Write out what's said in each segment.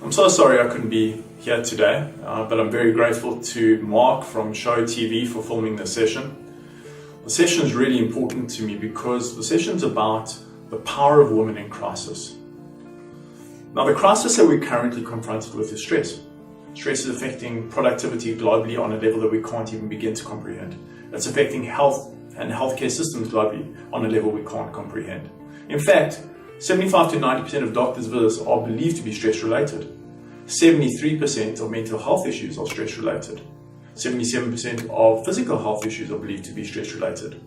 I'm so sorry I couldn't be here today, but I'm very grateful to Mark from Show TV for filming this session. The session is really important to me because the session is about the power of women in crisis. Now, the crisis that we're currently confronted with is stress. Stress is affecting productivity globally on a level that we can't even begin to comprehend. It's affecting health and healthcare systems globally on a level we can't comprehend. In fact, 75 to 90% of doctors' visits are believed to be stress-related. 73% of mental health issues are stress-related. 77% of physical health issues are believed to be stress-related.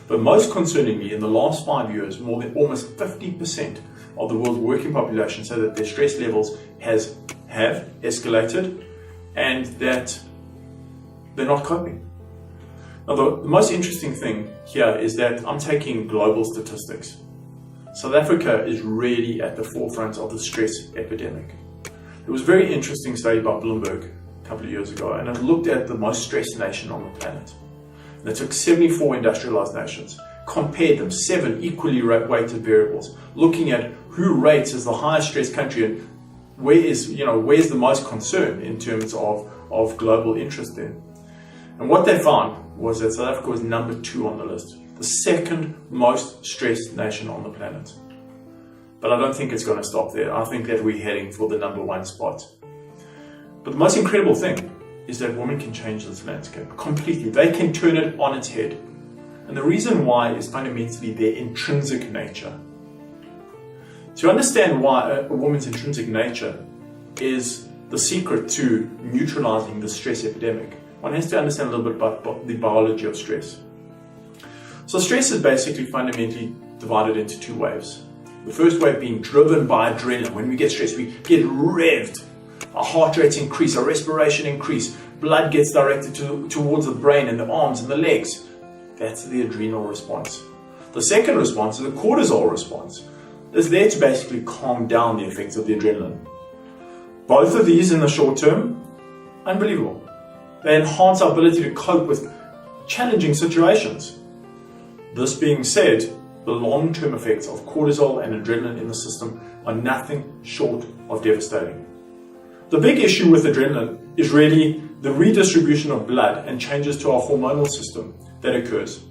But most concerningly, in the last 5 years, more than almost 50% of the world's working population say that their stress levels have escalated and that they're not coping. Now, the most interesting thing here is that I'm taking global statistics. South Africa is really at the forefront of the stress epidemic. There was a very interesting study by Bloomberg a couple of years ago, and it looked at the most stressed nation on the planet. And they took 74 industrialized nations, compared them 7 equally weighted variables, looking at who rates as the highest stressed country and where's the most concern in terms of global interest there. And what they found was that South Africa was number 2 on the list, the second most stressed nation on the planet. But I don't think it's going to stop there. I think that we're heading for the number 1 spot. But the most incredible thing is that women can change this landscape completely. They can turn it on its head. And the reason why is fundamentally their intrinsic nature. To understand why a woman's intrinsic nature is the secret to neutralizing the stress epidemic, one has to understand a little bit about the biology of stress. So stress is basically fundamentally divided into 2 waves. The first wave being driven by adrenaline. When we get stressed, we get revved. Our heart rates increase, our respiration increase, blood gets directed towards the brain and the arms and the legs. That's the adrenal response. The second response is the cortisol response. It's there to basically calm down the effects of the adrenaline. Both of these in the short term, unbelievable. They enhance our ability to cope with challenging situations. This being said, the long-term effects of cortisol and adrenaline in the system are nothing short of devastating. The big issue with adrenaline is really the redistribution of blood and changes to our hormonal system that occurs.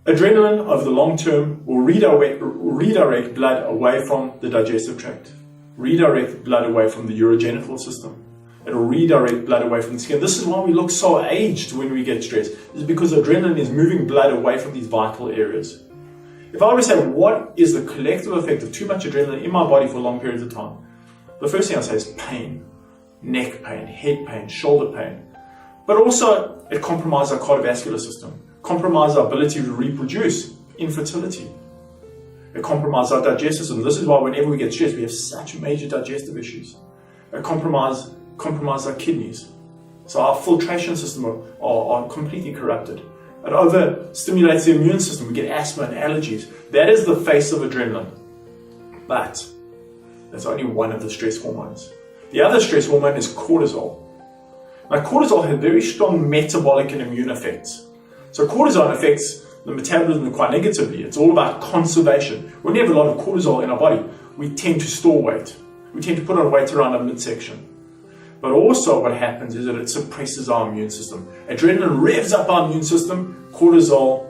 Adrenaline over the long term will redirect blood away from the digestive tract, redirect blood away from the urogenital system. It'll redirect blood away from the skin. This is why we look so aged when we get stressed. It's because adrenaline is moving blood away from these vital areas. If I were to say what is the collective effect of too much adrenaline in my body for long periods of time, the first thing I say is pain, neck pain, head pain, shoulder pain. But also it compromises our cardiovascular system, compromises our ability to reproduce, infertility. It compromises our digestive system. This is why whenever we get stressed, we have such major digestive issues. It compromises our kidneys. So our filtration system are completely corrupted. It overstimulates the immune system. We get asthma and allergies. That is the face of adrenaline. But that's only one of the stress hormones. The other stress hormone is cortisol. Now, cortisol has very strong metabolic and immune effects. So cortisol affects the metabolism quite negatively. It's all about conservation. When we have a lot of cortisol in our body, we tend to store weight. We tend to put on weight around our midsection. But also what happens is that it suppresses our immune system. Adrenaline revs up our immune system, cortisol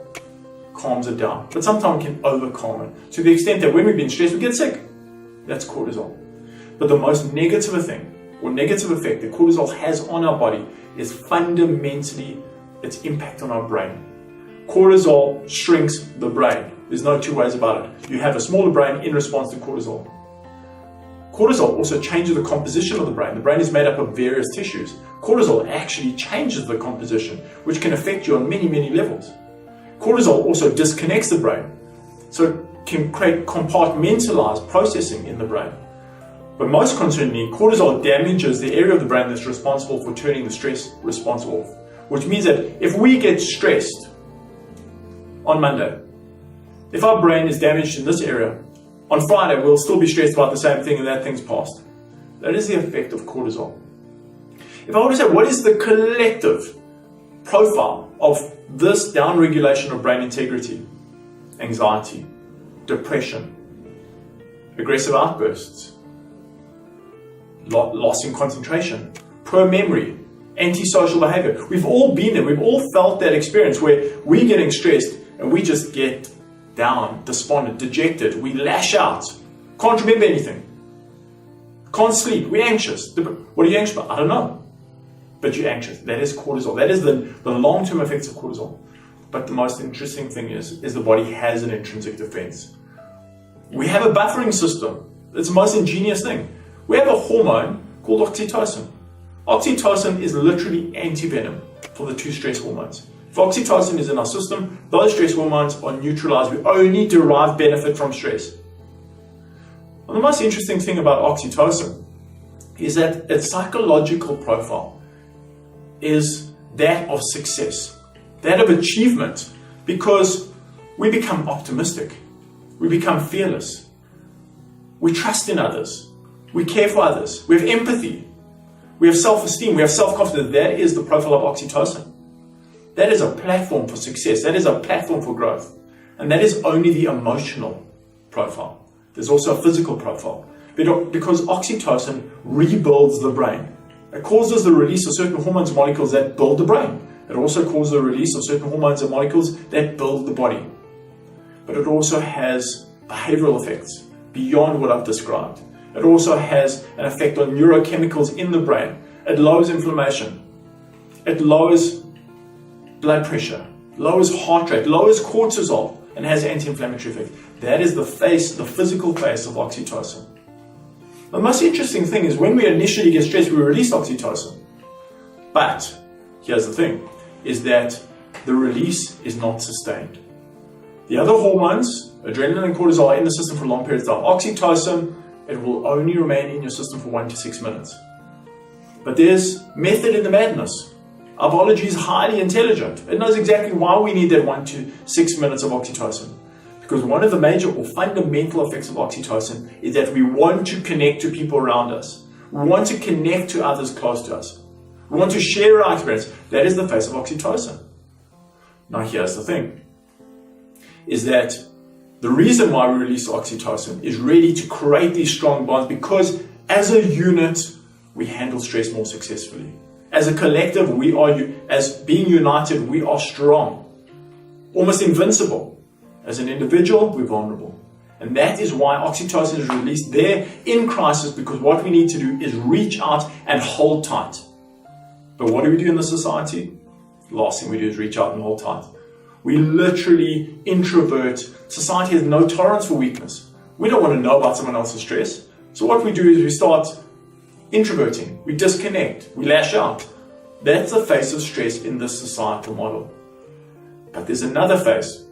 calms it down. But sometimes it can overcalm it, to the extent that when we've been stressed, we get sick. That's cortisol. But the most negative effect that cortisol has on our body is fundamentally its impact on our brain. Cortisol shrinks the brain. There's no 2 ways about it. You have a smaller brain in response to cortisol. Cortisol also changes the composition of the brain. The brain is made up of various tissues. Cortisol actually changes the composition, which can affect you on many, many levels. Cortisol also disconnects the brain, so it can create compartmentalized processing in the brain. But most concerningly, cortisol damages the area of the brain that's responsible for turning the stress response off, which means that if we get stressed on Monday, if our brain is damaged in this area, on Friday we'll still be stressed about the same thing and that thing's passed. That is the effect of cortisol. If I were to say what is the collective profile of this downregulation of brain integrity, anxiety, depression, aggressive outbursts, loss in concentration, poor memory, antisocial behavior. We've all been there. We've all felt that experience where we're getting stressed and we just get down, despondent, dejected. We lash out. Can't remember anything. Can't sleep. We're anxious. What are you anxious about? I don't know. But you're anxious. That is cortisol. That is the long-term effects of cortisol. But the most interesting thing is the body has an intrinsic defense. We have a buffering system. It's the most ingenious thing. We have a hormone called oxytocin. Oxytocin is literally antivenom for the two stress hormones. If oxytocin is in our system, those stress hormones are neutralized. We only derive benefit from stress. Well, the most interesting thing about oxytocin is that its psychological profile is that of success, that of achievement, because we become optimistic, we become fearless, we trust in others, we care for others, we have empathy, we have self-esteem, we have self-confidence. That is the profile of oxytocin. That is a platform for success, that is a platform for growth, and that is only the emotional profile. There's also a physical profile, because oxytocin rebuilds the brain. It causes the release of certain hormones and molecules that build the brain. It also causes the release of certain hormones and molecules that build the body. But it also has behavioral effects beyond what I've described. It also has an effect on neurochemicals in the brain. It lowers inflammation. It lowers blood pressure, lowers heart rate, lowers cortisol, and has anti-inflammatory effect. That is the physical face of oxytocin. The most interesting thing is when we initially get stressed, we release oxytocin. But here's the thing, is that the release is not sustained. The other hormones, adrenaline and cortisol, are in the system for long periods of time. Oxytocin, it will only remain in your system for 1 to 6 minutes. But there's method in the madness. Our biology is highly intelligent. It knows exactly why we need that 1 to 6 minutes of oxytocin. Because one of the major or fundamental effects of oxytocin is that we want to connect to people around us. We want to connect to others close to us. We want to share our experience. That is the face of oxytocin. Now here's the thing, is that the reason why we release oxytocin is really to create these strong bonds, because as a unit, we handle stress more successfully. As a collective, as being united, we are strong, almost invincible. As an individual, we're vulnerable. And that is why oxytocin is released there in crisis, because what we need to do is reach out and hold tight. But what do we do in the society? The last thing we do is reach out and hold tight. We literally introvert. Society has no tolerance for weakness. We don't want to know about someone else's stress. So what we do is we start introverting. We disconnect. We lash out. That's the face of stress in this societal model. But there's another face,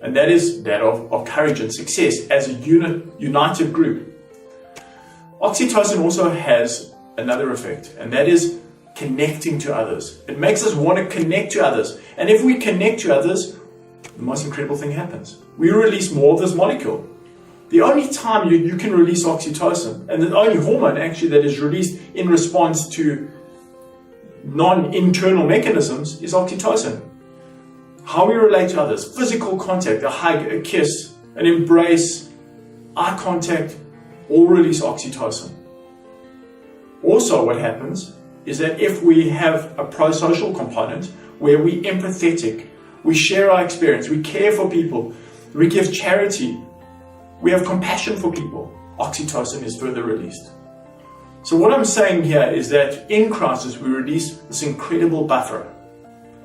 and that is that of courage and success as a united group. Oxytocin also has another effect, and that is connecting to others. It makes us want to connect to others. And if we connect to others, the most incredible thing happens. We release more of this molecule. The only time you can release oxytocin, and the only hormone actually that is released in response to non-internal mechanisms, is oxytocin. How we relate to others, physical contact, a hug, a kiss, an embrace, eye contact, all release oxytocin. Also what happens is that if we have a pro-social component where we're empathetic, we share our experience, we care for people, we give charity, we have compassion for people, oxytocin is further released. So what I'm saying here is that in crisis we release this incredible buffer.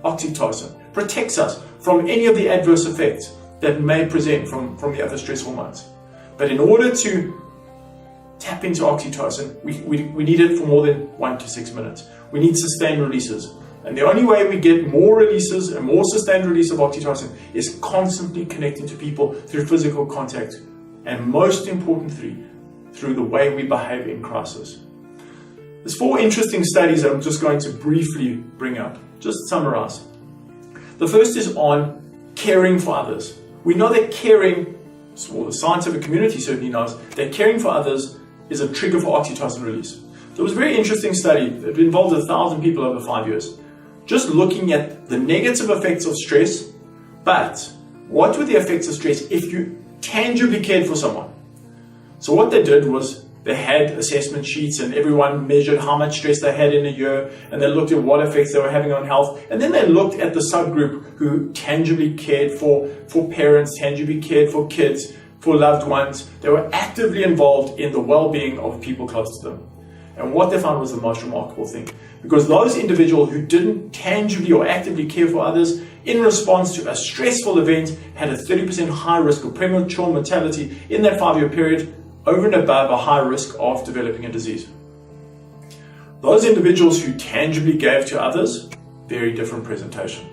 Oxytocin protects us from any of the adverse effects that may present from the other stress hormones. But in order to tap into oxytocin, we need it for more than 1 to 6 minutes. We need sustained releases. And the only way we get more releases and more sustained release of oxytocin is constantly connecting to people through physical contact, and most importantly, through the way we behave in crisis. There's 4 interesting studies that I'm just going to briefly bring up, just to summarize. The first is on caring for others. We know that caring, or the scientific community certainly knows, that caring for others is a trigger for oxytocin release. There was a very interesting study that involved 1,000 people over 5 years, just looking at the negative effects of stress, but what were the effects of stress if you tangibly cared for someone? So what they did was they had assessment sheets and everyone measured how much stress they had in a year, and they looked at what effects they were having on health. And then they looked at the subgroup who tangibly cared for parents, tangibly cared for kids, for loved ones. They were actively involved in the well-being of people close to them. And what they found was the most remarkable thing. Because those individuals who didn't tangibly or actively care for others in response to a stressful event had a 30% high risk of premature mortality in that 5-year period, over and above a high risk of developing a disease. Those individuals who tangibly gave to others, very different presentation.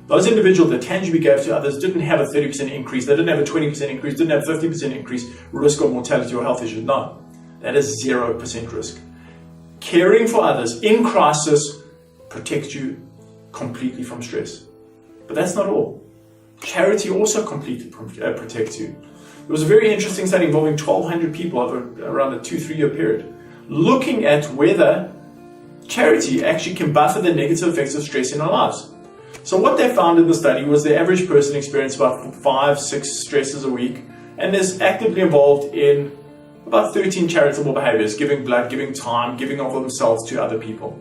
Those individuals that tangibly gave to others didn't have a 30% increase, they didn't have a 20% increase, didn't have a 50% increase risk of mortality or health issues. No, that is 0% risk. Caring for others in crisis protects you completely from stress. But that's not all. Charity also completely protects you. There was a very interesting study involving 1,200 people over around a 2-3 year period, looking at whether charity actually can buffer the negative effects of stress in our lives. So what they found in the study was the average person experienced about 5-6 stresses a week and is actively involved in about 13 charitable behaviors, giving blood, giving time, giving of themselves to other people.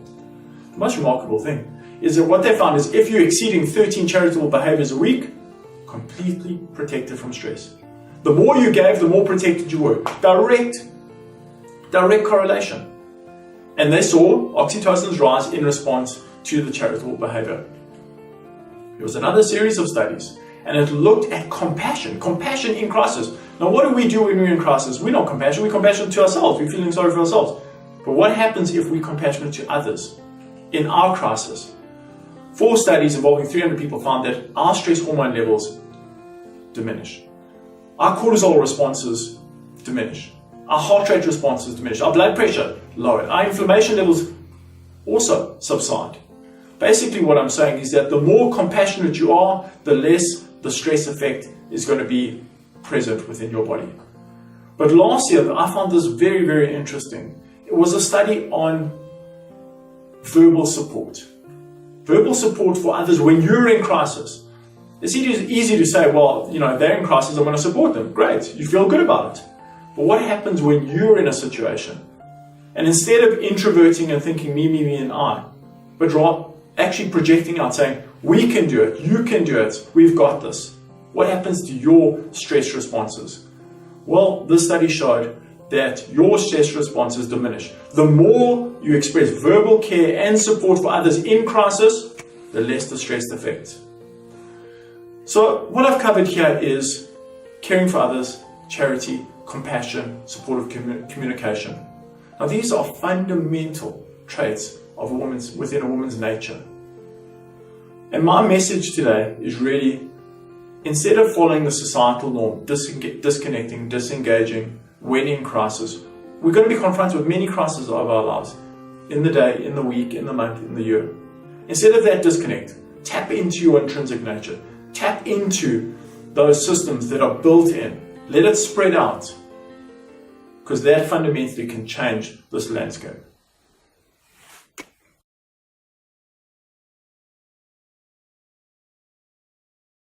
The most remarkable thing is that what they found is if you're exceeding 13 charitable behaviors a week, completely protected from stress. The more you gave, the more protected you were. Direct correlation. And they saw oxytocin's rise in response to the charitable behavior. There was another series of studies, and it looked at compassion in crisis. Now, what do we do when we're in crisis? We're not compassionate, we're compassionate to ourselves, we're feeling sorry for ourselves. But what happens if we're compassionate to others in our crisis? 4 studies involving 300 people found that our stress hormone levels diminish. Our cortisol responses diminish. Our heart rate responses diminish. Our blood pressure lowered. Our inflammation levels also subside. Basically what I'm saying is that the more compassionate you are, the less the stress effect is going to be present within your body. But last year, I found this very, very interesting. It was a study on verbal support. Verbal support for others when you're in crisis. It's easy to say, well, they're in crisis, I'm going to support them. Great, you feel good about it. But what happens when you're in a situation? And instead of introverting and thinking me, and I, but rather actually projecting out, saying, we can do it, you can do it, we've got this. What happens to your stress responses? Well, this study showed that your stress responses diminish. The more you express verbal care and support for others in crisis, the less the stress effect. So what I've covered here is caring for others, charity, compassion, supportive communication. Now these are fundamental traits of within a woman's nature. And my message today is really, instead of following the societal norm, disconnecting, disengaging, when in crisis, we're going to be confronted with many crises of our lives, in the day, in the week, in the month, in the year. Instead of that disconnect, tap into your intrinsic nature. Tap into those systems that are built in. Let it spread out, because that fundamentally can change this landscape.